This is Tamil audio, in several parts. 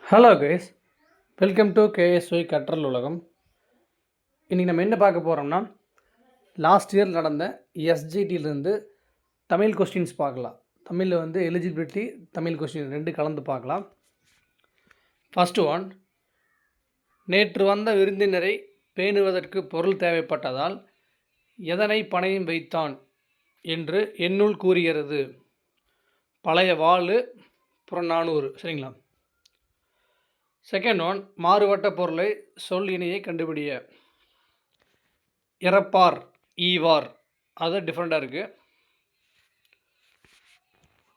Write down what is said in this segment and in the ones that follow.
Hello guys, welcome to KSY கற்றல் உலகம். இன்றைக்கி நம்ம என்ன பார்க்க போகிறோம்னா, லாஸ்ட் இயர் நடந்த எஸ்ஜிடியிலேருந்து தமிழ் கொஸ்டின்ஸ் பார்க்கலாம். தமிழில் வந்து எலிஜிபிலிட்டி தமிழ் கொஸ்டின் ரெண்டு கலந்து பார்க்கலாம். ஃபஸ்ட்டு ஒன், நேற்று வந்த விருந்தினரை பேணுவதற்கு பொருள் தேவைப்பட்டதால் எதனை பணயம் வைத்தான் என்று என்னுள் கூறுகிறது. பழைய வாள் புறநானூறு. சரிங்களா? செகண்ட் ஒன், மாறுபட்ட பொருளை சொல் இணையை கண்டுபிடிய. இறப்பார், ஈவார், அது டிஃப்ரெண்ட்டாக இருக்குது.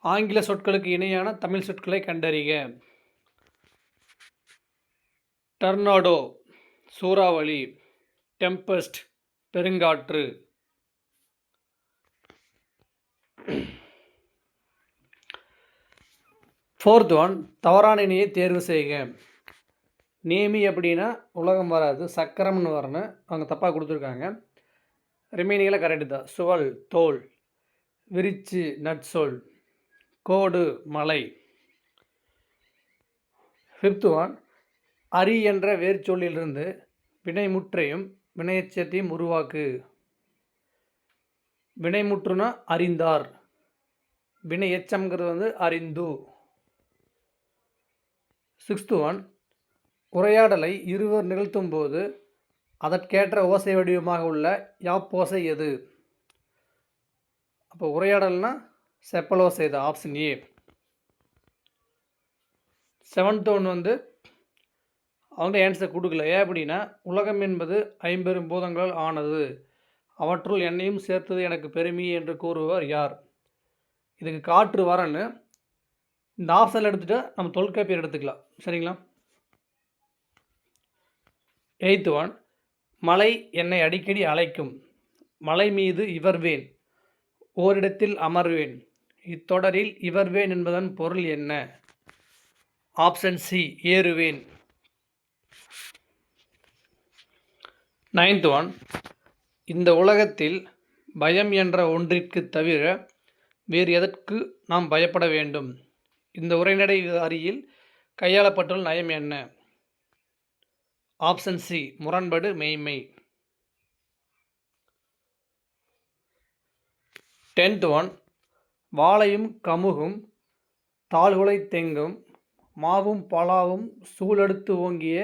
ஆங்கில சொற்களுக்கு இணையான தமிழ் சொற்களை கண்டறிக. டர்னாடோ சூறாவளி, டெம்பஸ்ட் பெருங்காற்று. ஃபோர்த் ஒன், தவறான இணையை தேர்வு செய்க. நேமி அப்படின்னா உலகம் வராது, சக்கரம்னு வரணும், அவங்க தப்பாக கொடுத்துருக்காங்க. ரிமைனிங்கில் கரெக்டு தான். சுவல் தோல், விரிச்சு நட்சொல், கோடு மலை. ஃபிஃப்த் ஒன், அரி என்ற வேர்ச்சொல்லிலிருந்து வினைமுற்றையும் வினையெச்சத்தையும் உருவாக்கு. வினைமுற்றுனா அறிந்தார், வினை எச்சம்ங்கிறது வந்து அறிந்து. சிக்ஸ்த் ஒன், உரையாடலை இருவர் நிகழ்த்தும் போது அதற்கேற்ற ஓசை வடிவமாக உள்ள யாப்போசை எது? அப்போ உரையாடல்னா செப்பலோசை தான், ஆப்ஷன் ஏ. செவன்த் ஒன் வந்து அவங்க ஆன்சர் கொடுக்கல. ஏன் அப்படின்னா, உலகம் என்பது ஐம்பெரும் பூதங்களால் ஆனது, அவற்றுள் என்னையும் சேர்த்தது எனக்கு பெருமை என்று கூறுபவர் யார்? இதுக்கு காற்று வரன்னு இந்த ஆப்ஷனில் எடுத்துகிட்டு நம்ம தொல்காப்பியர் எடுத்துக்கலாம். சரிங்களா? எய்த் ஒன், மலை என்னை அடிக்கடி அழைக்கும், மலை மீது இவர்வேன், ஓரிடத்தில் அமர்வேன், இத்தொடரில் இவர்வேன் என்பதன் பொருள் என்ன? ஆப்ஷன் சி, ஏறுவேன். நைன்த் ஒன், இந்த உலகத்தில் பயம் என்ற ஒன்றிற்கு தவிர வேறு எதற்கு நாம் பயப்பட வேண்டும்? இந்த உரைநடை அறியில் கையாளப்பட்டுள்ள நயம் என்ன? ஆப்ஷன் சி, முரண்படு மெய்மை. 10th ஒன், வாழையும் கமுகும் தாழ்குலை தெங்கும் மாவும் பலாவும் சூழெடுத்து ஓங்கிய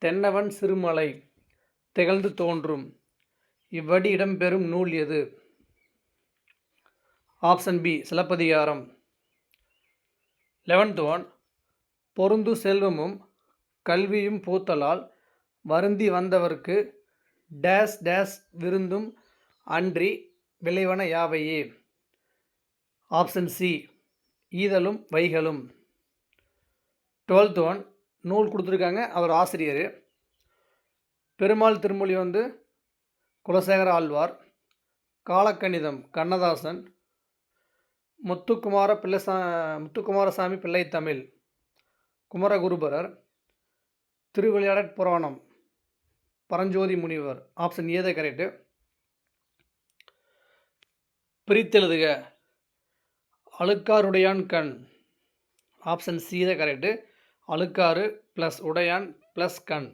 தென்னவன் சிறுமலை திகழ்ந்து தோன்றும், இவ்வடி இடம்பெறும் நூல் எது? Option B, Silappatikaram. 11th one, பொருந்து செல்வமும் கல்வியும் பூத்தலால் வருந்தி வந்தவர்க்கு டேஸ் டேஸ் விருந்தும் அன்றி விளைவன யாவையே? ஆப்ஷன் சி, ஈதலும் வைகளும். 12th ஒன், நூல் கொடுத்துருக்காங்க, அவர் ஆசிரியர். பெருமாள் திருமொழி வந்து குலசேகர ஆழ்வார். காலக்கணிதம் கண்ணதாசன். முத்துக்குமாரசாமி பிள்ளை தமிழ் குமரகுருபரர். திருவிளையாடற் புராணம் பரஞ்சோதி முனிவர். ஆப்ஷன் ஏ தான் கரெக்டு. பிரித்தெழுதுக. அழுக்காருடையான் கண். ஆப்ஷன் சி தான் கரெக்டு. அழுக்காறு ப்ளஸ் உடையான் ப்ளஸ் கண்.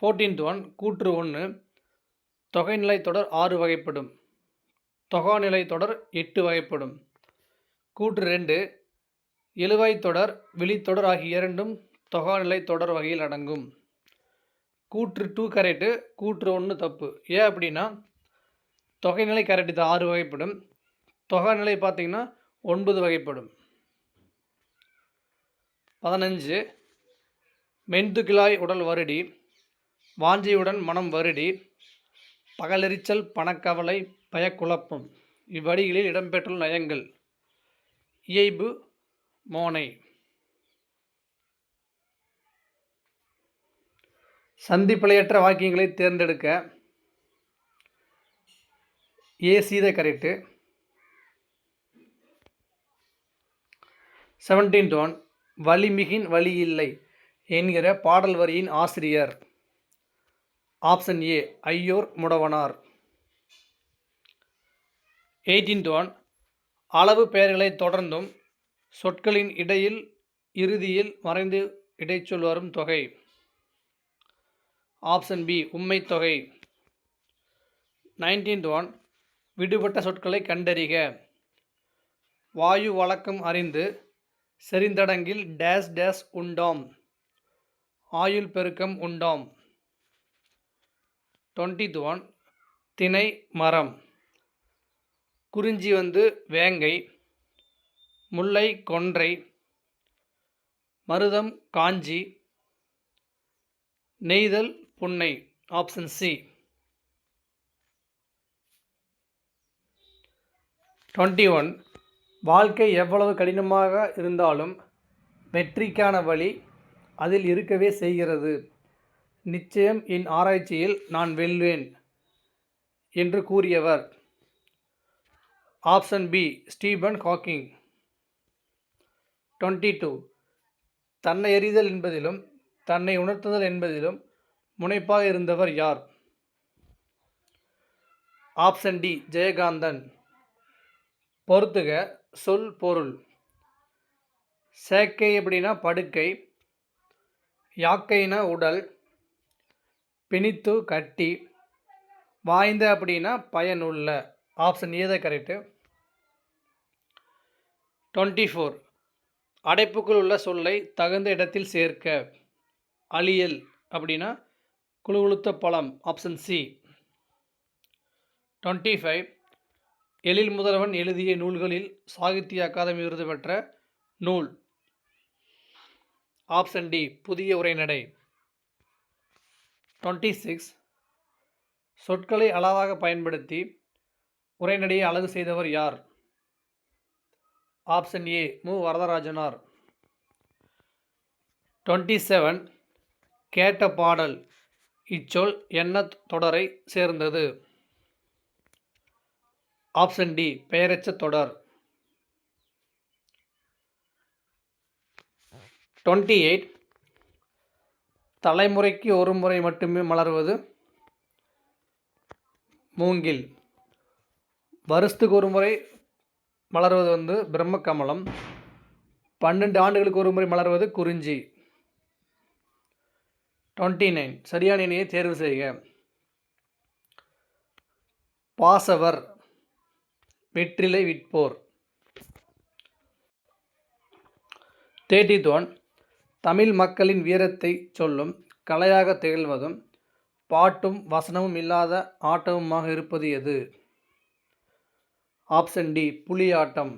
14th ஒன், கூற்று 1, தொகைநிலை தொடர் 6 வகைப்படும், தொகாநிலை தொடர் 8 வகைப்படும். கூற்று 2, எழுவாய் தொடர் விழித்தொடர் ஆகிய இரண்டும் தொகாநிலை தொடர் வகையில் அடங்கும். கூற்று 2 கரெக்டு, கூற்று 1 தப்பு. ஏன் அப்படின்னா, தொகைநிலை கரெக்டு தான், 6 வகைப்படும். தொகாநிலை பார்த்திங்கன்னா 9 வகைப்படும். 15, மென்துகிலாய் உடல் வருடி வாஞ்சியுடன் மனம் வருடி பகலெரிச்சல் பணக்கவலை பயக்குழப்பம், இவ்வடிகளில் இடம்பெற்றுள்ள நயங்கள். இயைபு மோனை. சந்திப்பிழையற்ற வாக்கியங்களை தேர்ந்தெடுக்க. ஏசி தான் கரெக்டு. 17th ஒன், வலிமிகின் வழி இல்லை என்கிற பாடல் வரியின் ஆசிரியர். Option A, Aiyur Mudavanar. 18th one, அளவு பெயர்களை தொடர்ந்தும் சொற்களின் இடையில் இறுதியில் மறைந்து இடைச்சொல் வரும் தொகை. ஆப்ஷன் பி உம்மைத் தொகை. 19th ஒன் விடுபட்ட சொற்களை கண்டறிக. வாயு வழக்கம் அறிந்து செறிந்தடங்கில் டேஸ் டேஸ் உண்டாம். ஆயுள் பெருக்கம் உண்டாம். 20th ஒன் திணை மரம். குறிஞ்சி வேங்கை, முல்லை கொன்றை, மருதம் காஞ்சி, நெய்தல் புன்னை. Option C. 21 வாழ்க்கை எவ்வளவு கடினமாக இருந்தாலும் வெற்றிக்கான வழி அதில் இருக்கவே செய்கிறது. நிச்சயம் என் ஆராய்ச்சியில் நான் வெல்வேன் என்று கூறியவர். Option B Stephen Hawking. 22 தன்னை எறிதல் என்பதிலும் தன்னை உணர்த்துதல் என்பதிலும் முனைப்பாக இருந்தவர் யார்? Option D Jayakanthan. பொறுத்துக சொல் பொருள். சேக்கை அப்படின்னா படுக்கை, யாக்கைனா உடல், பிணித்து கட்டி, வாய்ந்த அப்படின்னா பயனுள்ள. ஆப்ஷன் ஏ தான் கரெக்டு. 24 அடைப்புக்குள் உள்ள சொல்லை தகுந்த இடத்தில் சேர்க்க. அழியல் அப்படின்னா குழுகுழுத்த பழம். Option C. 25 எழில் முதல்வன் எழுதிய நூல்களில் சாகித்ய அகாதமி விருது பெற்ற நூல். ஆப்ஷன் டி புதிய உரைநடை. 26 சொற்களை அளவாக பயன்படுத்தி உரைநடையை அழகு செய்தவர் யார்? ஆப்ஷன் ஏ மு வரதராஜனார். 27 கேட்ட பாடல். இச்சொல் என்ன தொடரை சேர்ந்தது? ஆப்ஷன் டி பெயரச்ச தொடர். 28 தலைமுறைக்கு ஒரு முறை மட்டுமே மலர்வது மூங்கில். வருஷத்துக்கு ஒரு முறை மலர்வது பிரம்ம கமலம். 12 ஆண்டுகளுக்கு ஒரு முறை மலர்வது குறிஞ்சி. 29 சரியான இணையை தேர்வு செய்க. பாசவர், வெற்றிலை விற்போர். 31 தமிழ் மக்களின் வீரத்தை சொல்லும் கலையாக திகழ்வதும் பாட்டும் வசனமும் இல்லாத ஆட்டமுமாக இருப்பது எது? ஆப்ஷன் டி புலியாட்டம்.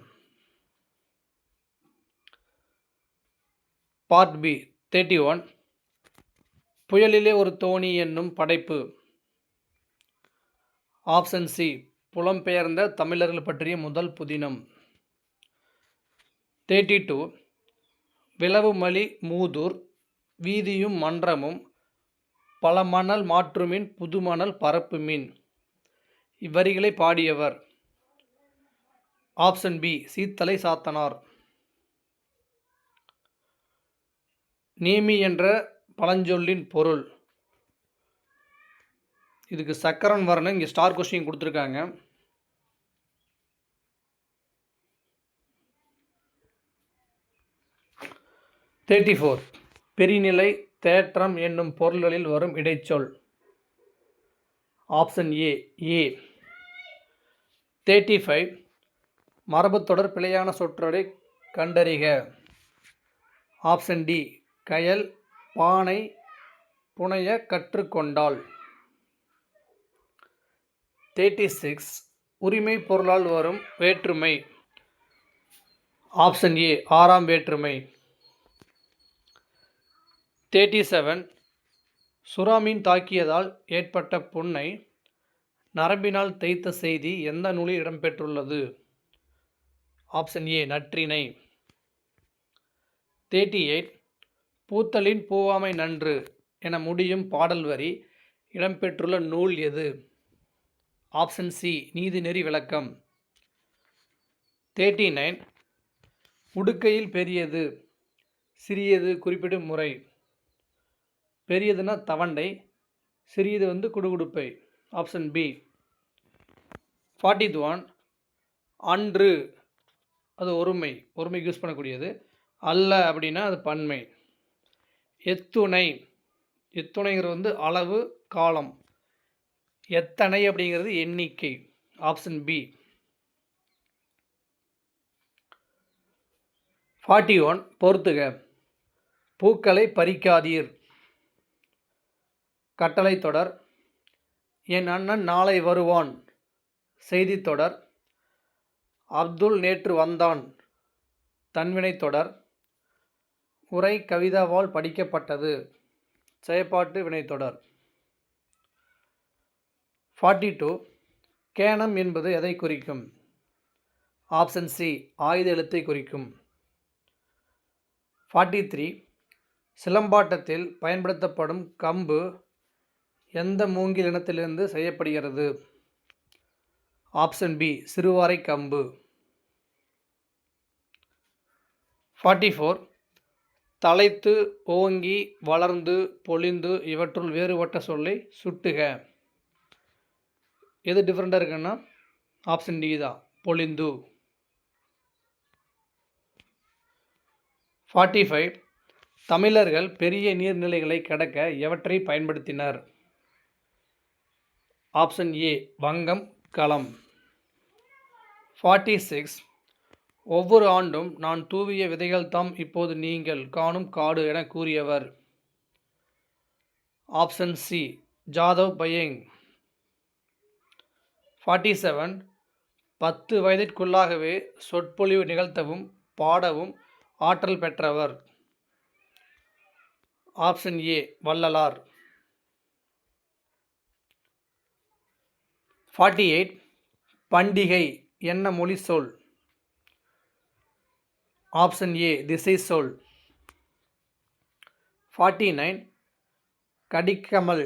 பார்ட் பி 31 புயலிலே ஒரு தோணி என்னும் படைப்பு. ஆப்ஷன் சி புலம்பெயர்ந்த தமிழர்கள் பற்றிய முதல் புதினம். 32 விளவுமலி மூதூர் வீதியும் மன்றமும் பல மணல் மாற்றுமின் புதுமணல் பரப்புமின். இவ்வரிகளை பாடியவர். Option B Seethalai Sathanar. நேமி என்ற பழஞ்சொல்லின் பொருள். இதுக்கு சக்கரன் வரணும். இங்கே ஸ்டார் கொஸ்டின் கொடுத்துருக்காங்க. பெரிநிலை தேற்றம் என்னும் பொருள்களில் வரும் இடைச்சொல். ஆப்ஷன் ஏ ஏ. 35 மரபுத்தொடர் பிழையான சொற்றொடரை கண்டறிக. ஆப்ஷன் டி கயல் பானை புனைய கற்றுக்கொண்டாள். 36 உரிமை பொருளால் வரும் வேற்றுமை. ஆப்ஷன் ஏ ஆறாம் வேற்றுமை. 37 சுறாமீன் தாக்கியதால் ஏற்பட்ட புண்ணை நரம்பினால் தேய்த்த செய்தி எந்த நூலில் இடம்பெற்றுள்ளது? Option A Natrinai. 38 பூத்தலின் பூவாமை நன்று என முடியும் பாடல் வரி இடம்பெற்றுள்ள நூல் எது? ஆப்ஷன் சி நீதிநெறி விளக்கம். 39 உடுக்கையில் பெரியது சிறியது குறிப்பிடும் முறை. பெரியதுன்னா தவண்டை, சிறியது குடுகுடுப்பை. Option B. 41 அன்று அது ஒருமைக்கு யூஸ் பண்ணக்கூடியது. அல்ல அப்படின்னா அது பன்மை. எத்துணை, எத்துணைங்கிறது அளவு, காலம். எத்தனை அப்படிங்கிறது எண்ணிக்கை. Option B. 41 பொறுத்துக. பூக்களை பறிக்காதீர். கட்டளை தொடர். என் அண்ணன் நாளை வருவான். செய்தி தொடர். அப்துல் நேற்று வந்தான். தன்வினை தொடர். உரை கவிதாவால் படிக்கப்பட்டது. செயற்பாட்டு வினைத்தொடர். 42 கேனம் என்பது எதை குறிக்கும்? ஆப்ஷன் சி ஆயுத எழுத்தை குறிக்கும். 43 சிலம்பாட்டத்தில் பயன்படுத்தப்படும் கம்பு எந்த மூங்கில் இனத்திலிருந்து செய்யப்படுகிறது? ஆப்ஷன் பி சிறுவாரை கம்பு. 44 தலைத்து, ஓங்கி, வளர்ந்து, பொலிந்து இவற்றுள் வேறுபட்ட சொல்லை சுட்டுக. எது டிஃப்ரெண்ட்டாக இருக்குன்னா ஆப்ஷன் டி தான், பொலிந்து. 45 தமிழர்கள் பெரிய நீர்நிலைகளை கடக்க எவற்றை பயன்படுத்தினர்? ஆப்ஷன் ஏ வங்கம், களம். 46 ஒவ்வொரு ஆண்டும் நான் தூவிய விதைகள்தாம் இப்போது நீங்கள் காணும் காடு என கூறியவர்? Option C Jadav Payeng. 47 10 வயதிற்குள்ளாகவே சொற்பொழிவு நிகழ்த்தவும் பாடவும் ஆற்றல் பெற்றவர்? Option A Vallalar. 48 பண்டிகை என்ன மொழி சொல்? ஆப்ஷன் ஏ திசை சொல். 49 கடிக்கமல்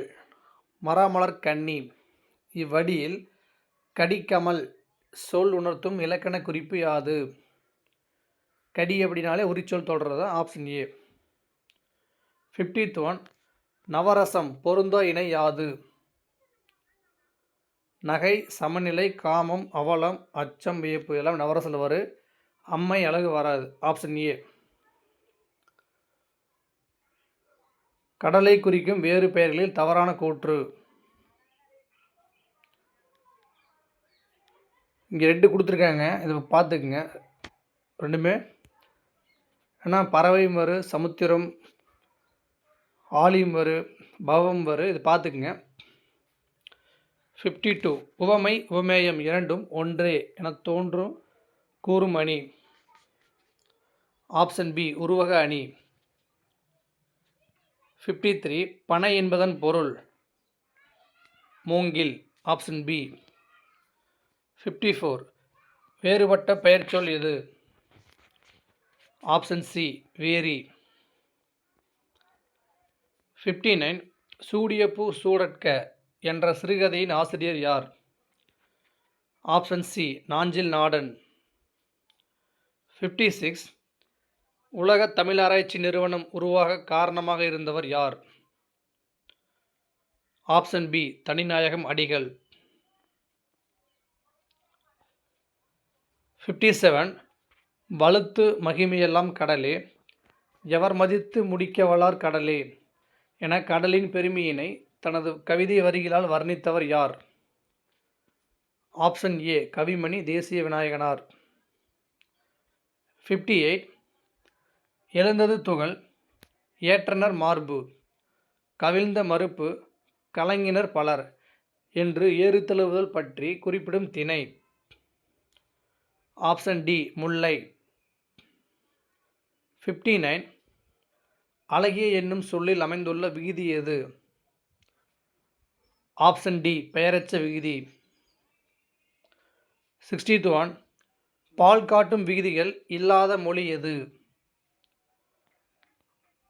மரமலர் கன்னி. இவ்வடியில் கடிக்கமல் சொல் உணர்த்தும் இலக்கண குறிப்பு யாது? கடி அப்படின்னாலே உரிச்சொல் தொடர்றது. Option A. 51 நவரசம் பொருந்தா இணை யாது? நகை, சமநிலை, காமம், அவலம், அச்சம், வியப்பு எல்லாம் நவரசல் வரும். அம்மை அழகு வராது. Option A. கடலை குறிக்கும் வேறு பெயர்களில் தவறான கூற்று. இங்கே 2 கொடுத்துருக்காங்க, இதை பார்த்துக்குங்க. ரெண்டுமே ஏன்னா பறவையும் வரும், சமுத்திரம், ஆலியும் வரும், பவம் வரும். இது பார்த்துக்குங்க. 52 உவமை, உவமேயம் இரண்டும் ஒன்றே என தோன்றும் கூறும் அணி? ஆப்ஷன் பி உருவக அணி. 53 பனை என்பதன் பொருள்? மூங்கில். Option B. 54 வேறுபட்ட பெயர்ச்சொல் எது? Option C vary. 59 சூடிய பூ சூடற்க என்ற சிறுகதையின் ஆசிரியர் யார்? Option C Nanjil Nadan. 56 உலக தமிழாராய்ச்சி நிறுவனம் உருவாக காரணமாக இருந்தவர் யார்? ஆப்ஷன் பி தனிநாயகம் அடிகள். 57 வலுத்து மகிமையெல்லாம் கடலே, எவர் மதித்து முடிக்க வல்லார் கடலே என கடலின் பெருமையினை தனது கவிதை வரிகளால் வர்ணித்தவர் யார்? ஆப்ஷன் ஏ கவிமணி தேசிய விநாயகனார். 58 எழுந்தது துகள், ஏற்றனர் மார்பு, கவிழ்ந்த மறுப்பு, கலங்கினர் பலர் என்று ஏறுதழுவுதல் பற்றி குறிப்பிடும் திணை? ஆப்ஷன் டி முல்லை. 59 அழகிய என்னும் சொல்லில் அமைந்துள்ள விகுதி எது? ஆப்ஷன் டி பெயரச்ச விகுதி. 61 பால் காட்டும் விகுதிகள் இல்லாத மொழி எது?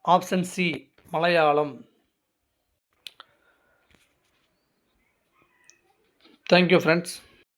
Option C Malayalam. Thank you friends.